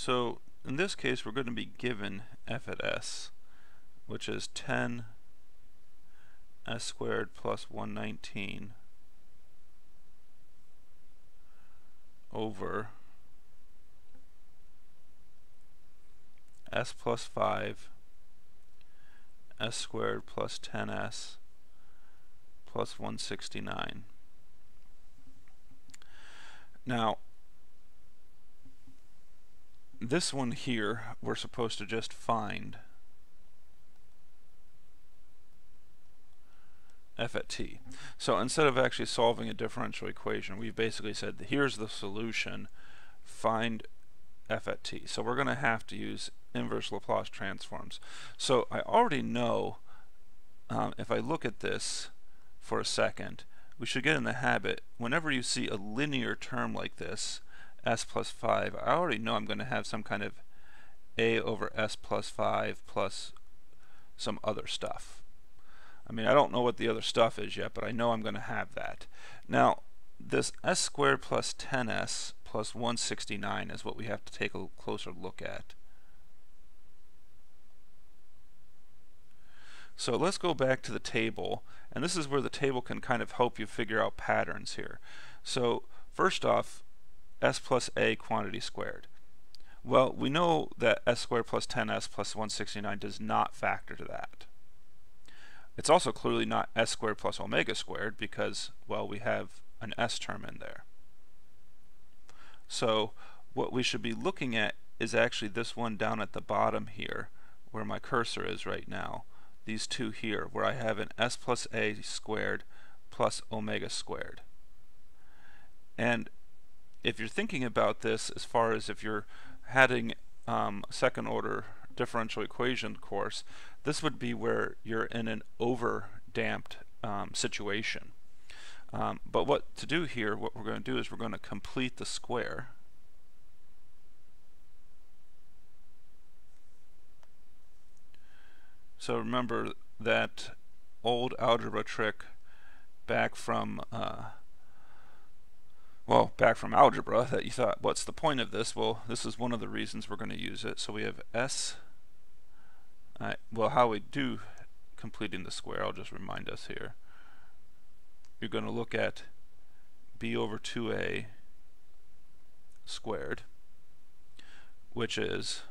So in this case we're going to be given f at s, which is 10 s squared plus 119 over s plus 5 s squared plus 10s plus 169. Now this one here we're supposed to just find f at t. So instead of actually solving a differential equation, we've basically said here's the solution, find f at t. So we're going to have to use inverse Laplace transforms. So I already know, if I look at this for a second, we should get in the habit, whenever you see a linear term like this, s plus 5, I already know I'm going to have some kind of a over s plus 5 plus some other stuff. I mean, I don't know what the other stuff is yet, but I know I'm going to have that. Now, this s squared plus 10s plus 169 is what we have to take a closer look at. So let's go back to the table, and this is where the table can kind of help you figure out patterns here. So first off, s plus a quantity squared. Well, we know that s squared plus 10s plus 169 does not factor to that. It's also clearly not s squared plus omega squared because, well, we have an s term in there. So what we should be looking at is actually this one down at the bottom here, where my cursor is right now. These two here, where I have an s plus a squared plus omega squared. And if you're thinking about this as far as if you're having a second order differential equation course, this would be where you're in an over damped situation. But what to do here, what we're going to do is we're going to complete the square. So remember that old algebra trick back from algebra that you thought, what's the point of this? Well, this is one of the reasons we're going to use it. So we have s, well, how we do completing the square, I'll just remind us here. You're going to look at b over 2a squared, which is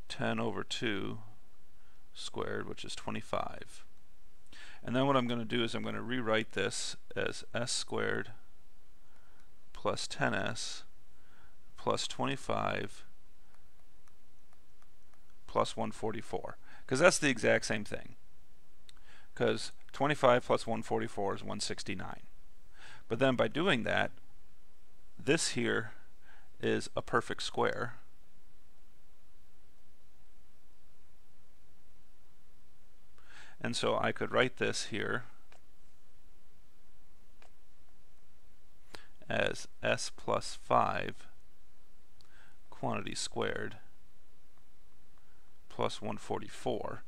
10 over 2 squared, which is 25. And then what I'm going to do is I'm going to rewrite this as s squared plus 10s plus 25 plus 144, because that's the exact same thing, because 25 plus 144 is 169. But then by doing that, this here is a perfect square, and so I could write this here as s plus 5 quantity squared plus 144.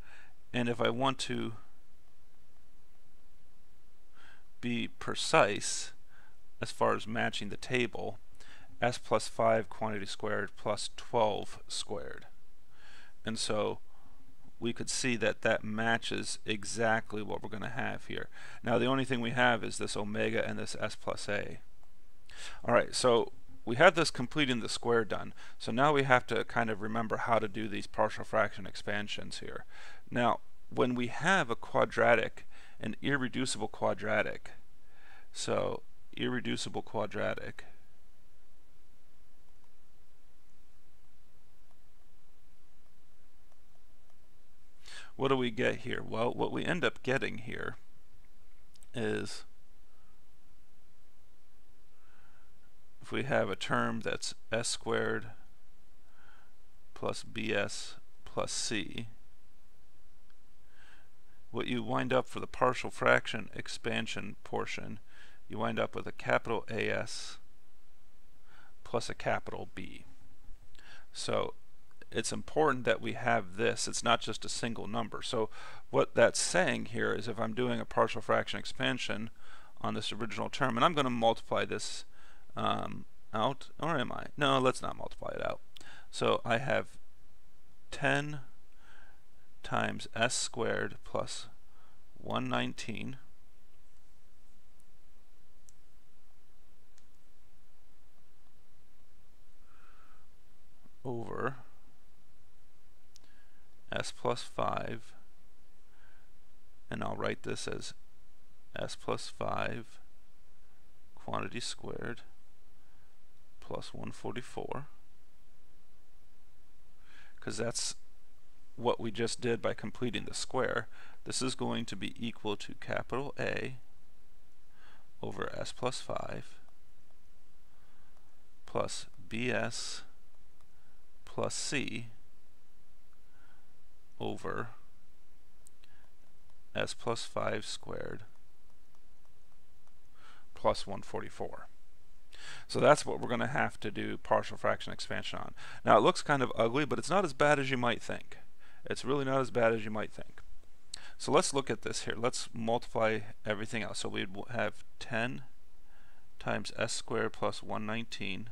And if I want to be precise as far as matching the table, s plus 5 quantity squared plus 12 squared. And so we could see that that matches exactly what we're going to have here. Now the only thing we have is this omega and this s plus a. Alright, so we have this completing the square done. So now we have to kind of remember how to do these partial fraction expansions here. Now when we have a quadratic, an irreducible quadratic, so irreducible quadratic, what do we get here? Well, what we end up getting here is, if we have a term that's s squared plus bs plus c, what you wind up for the partial fraction expansion portion, you wind up with a capital AS plus a capital B. So it's important that we have this. It's not just a single number. So what that's saying here is if I'm doing a partial fraction expansion on this original term, and I'm going to multiply this out, or am I? No, let's not multiply it out. So I have 10 times s squared plus 119 over s plus 5, and I'll write this as s plus 5 quantity squared plus 144, because that's what we just did by completing the square. This is going to be equal to capital A over s plus 5 plus bs plus c over s plus 5 squared plus 144. So that's what we're going to have to do partial fraction expansion on. Now it looks kind of ugly, but it's not as bad as you might think. It's really not as bad as you might think. So let's look at this here. Let's multiply everything else. So we'd have 10 times s squared plus 119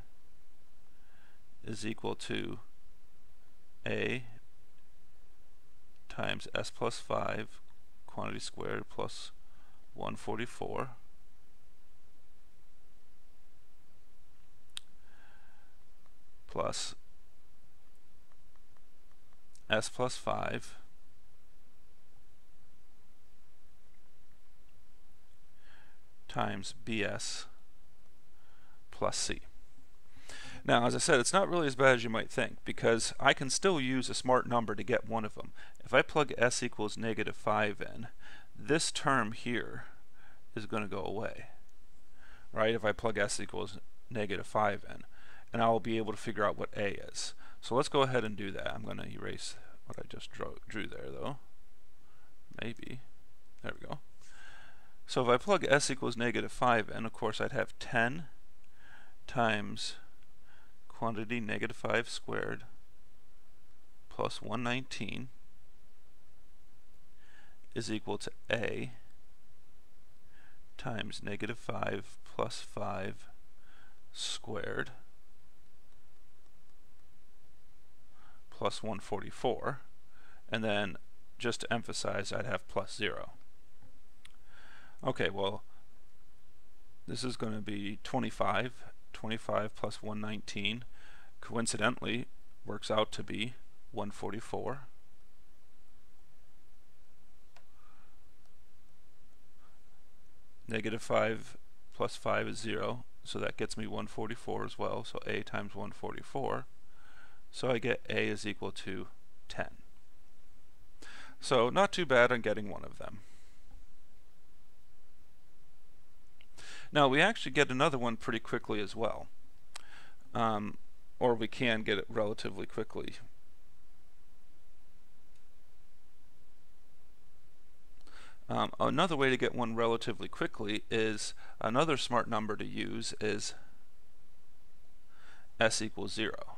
is equal to a times s plus 5 quantity squared plus 144 plus s plus 5 times bs plus c. Now, as I said, it's not really as bad as you might think, because I can still use a smart number to get one of them. If I plug s equals -5 in, this term here is going to go away, right? If I plug s equals -5 in, and I will be able to figure out what a is. So let's go ahead and do that. I'm going to erase what I just drew there, though. Maybe. There we go. So if I plug s equals -5 in, of course I'd have 10 times quantity -5 squared plus 119 is equal to a times -5 plus 5 squared plus 144, and then just to emphasize, I'd have plus 0. Okay, well, this is going to be 25 plus 119 coincidentally works out to be 144. -5 plus 5 is 0, so that gets me 144 as well, so a times 144. So I get a is equal to 10. So not too bad on getting one of them. Now we actually get another one pretty quickly as well, or we can get it relatively quickly. Another way to get one relatively quickly is another smart number to use is s equals 0.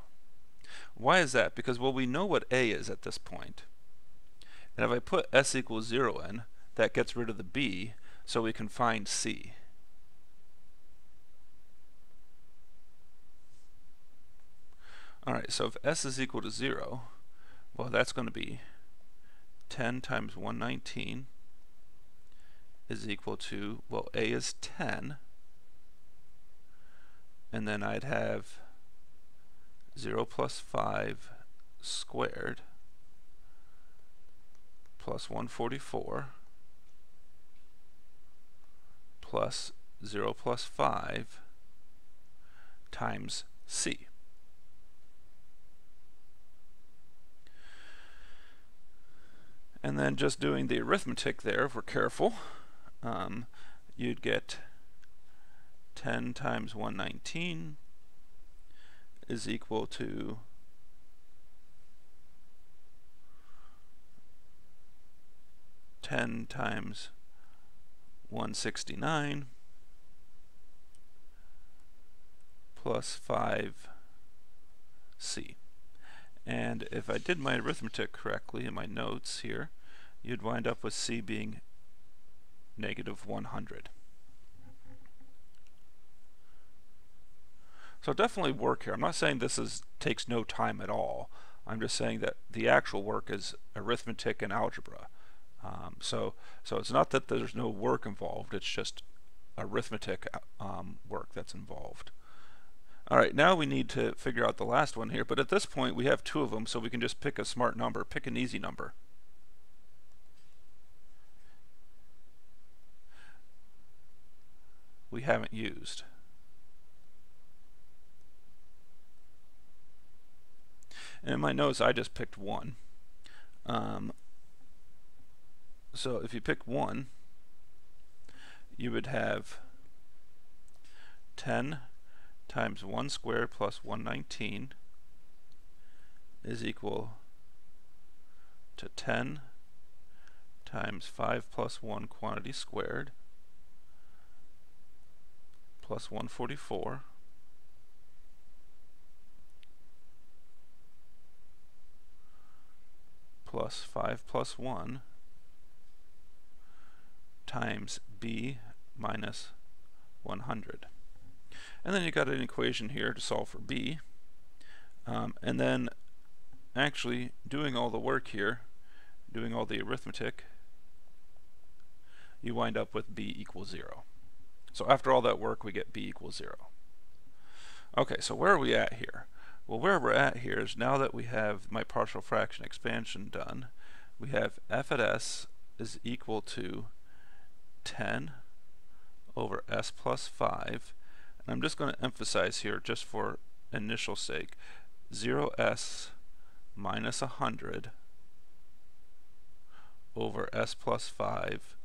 Why is that? Because, well, we know what a is at this point, and if I put s equals 0 in, that gets rid of the b, so we can find c. Alright, so if s is equal to 0, well, that's going to be 10 times 119 is equal to, well, a is 10, and then I'd have 0 plus 5 squared plus 144 plus 0 plus 5 times c. And then just doing the arithmetic there, if we're careful, you'd get 10 times 119 is equal to 10 times 169 plus 5c. And if I did my arithmetic correctly in my notes here, you'd wind up with c being -100. So definitely work here. I'm not saying this takes no time at all. I'm just saying that the actual work is arithmetic and algebra. So it's not that there's no work involved, it's just arithmetic work that's involved. Alright, now we need to figure out the last one here, but at this point we have two of them, so we can just pick a smart number, pick an easy number. We haven't used. And in my notes I just picked 1. So if you pick 1, you would have 10 times 1 squared plus 119 is equal to 10 times 5 plus 1 quantity squared plus 144 plus 5 plus 1 times b minus 100. And then you got an equation here to solve for b. And then actually doing all the work here, doing all the arithmetic, you wind up with b equals 0. So after all that work we get b equals 0. Okay, so where are we at here? Well, where we're at here is now that we have my partial fraction expansion done, we have f at s is equal to 10 over s plus 5. And I'm just going to emphasize here, just for initial sake, 0s minus 100 over s plus 5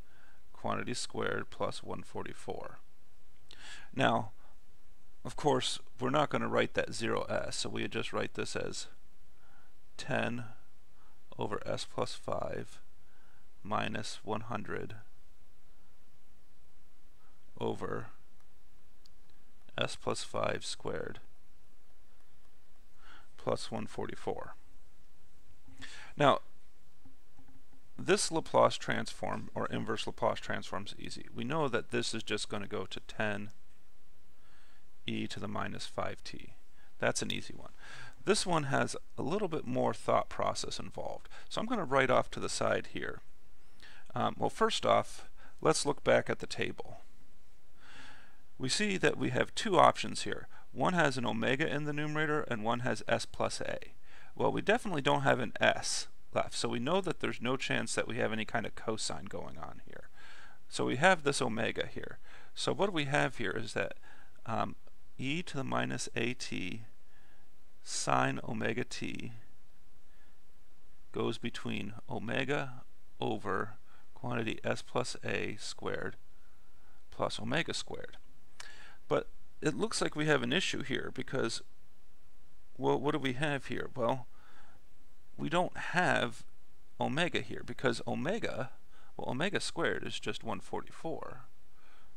quantity squared plus 144. Now, of course, we're not going to write that 0s, so we just write this as 10 over s plus 5 minus 100 over s plus 5 squared plus 144. Now, this Laplace transform, or inverse Laplace transform, is easy. We know that this is just going to go to 10 e to the minus 5t. That's an easy one. This one has a little bit more thought process involved. So I'm going to write off to the side here. Well, first off, let's look back at the table. We see that we have two options here. One has an omega in the numerator and one has s plus a. Well, we definitely don't have an s left, so we know that there's no chance that we have any kind of cosine going on here. So we have this omega here. So what we have here is that e to the minus at sine omega t goes between omega over quantity s plus a squared plus omega squared. But it looks like we have an issue here because, well, what do we have here? Well, we don't have omega here because omega, well, omega squared is just 144.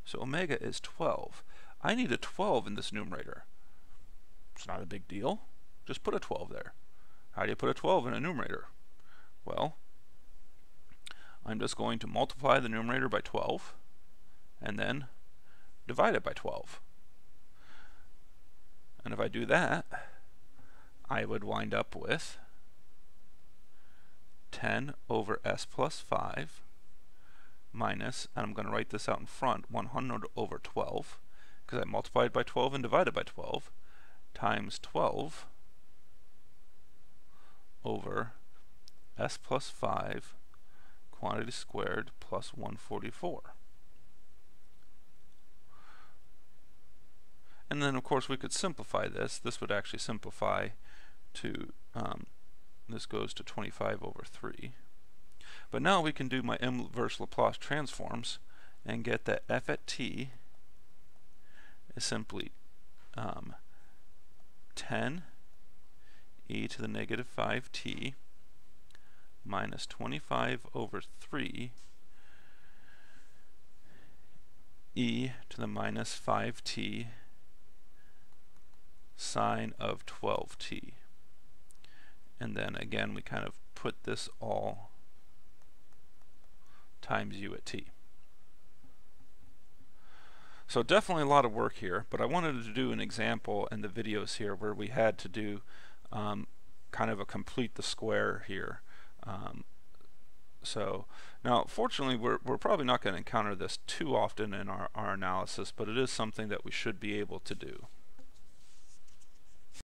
So omega is 12. I need a 12 in this numerator. It's not a big deal. Just put a 12 there. How do you put a 12 in a numerator? Well, I'm just going to multiply the numerator by 12 and then divide it by 12. And if I do that, I would wind up with 10 over s plus 5 minus, and I'm going to write this out in front, 100 over 12, because I multiplied by 12 and divided by 12, times 12 over s plus 5 quantity squared plus 144. And then of course we could simplify this. This would actually simplify to, this goes to 25 over 3. But now we can do my inverse Laplace transforms and get that f at t is simply 10 e to the negative 5t minus 25 over 3 e to the minus 5t sine of 12t. And then again we kind of put this all times u at t. So definitely a lot of work here, but I wanted to do an example in the videos here where we had to do kind of a complete the square here. So now fortunately we're probably not going to encounter this too often in our analysis, but it is something that we should be able to do.